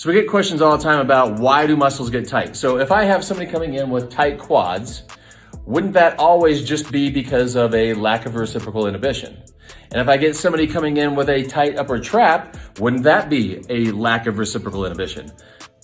So we get questions all the time about why do muscles get tight? So if I have somebody coming in with tight quads, wouldn't that always just be because of a lack of reciprocal inhibition? And if I get somebody coming in with a tight upper trap, wouldn't that be a lack of reciprocal inhibition?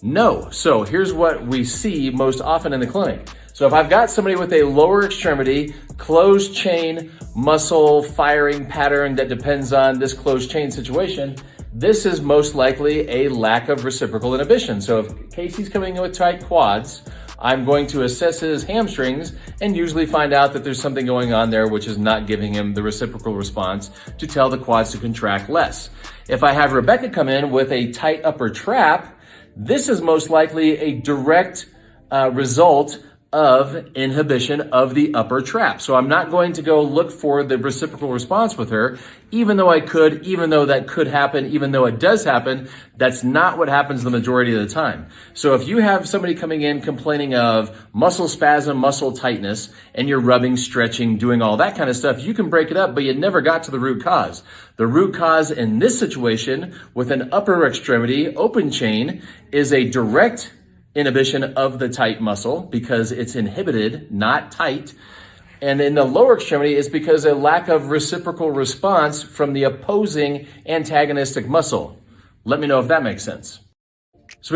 No. So here's what we see most often in the clinic. So if I've got somebody with a lower extremity, closed chain muscle firing pattern that depends on this closed chain situation, this is most likely a lack of reciprocal inhibition. So if Casey's coming in with tight quads, I'm going to assess his hamstrings and usually find out that there's something going on there which is not giving him the reciprocal response to tell the quads to contract less. If I have Rebecca come in with a tight upper trap, this is most likely a direct result of inhibition of the upper trap. So I'm not going to go look for the reciprocal response with her, even though I could, even though that could happen, even though it does happen. That's not what happens the majority of the time. So if you have somebody coming in complaining of muscle spasm, muscle tightness, and you're rubbing, stretching, doing all that kind of stuff, you can break it up, but you never got to the root cause. The root cause in this situation with an upper extremity open chain is a direct inhibition of the tight muscle because it's inhibited, not tight. And in the lower extremity, it's because a lack of reciprocal response from the opposing antagonistic muscle. Let me know if that makes sense.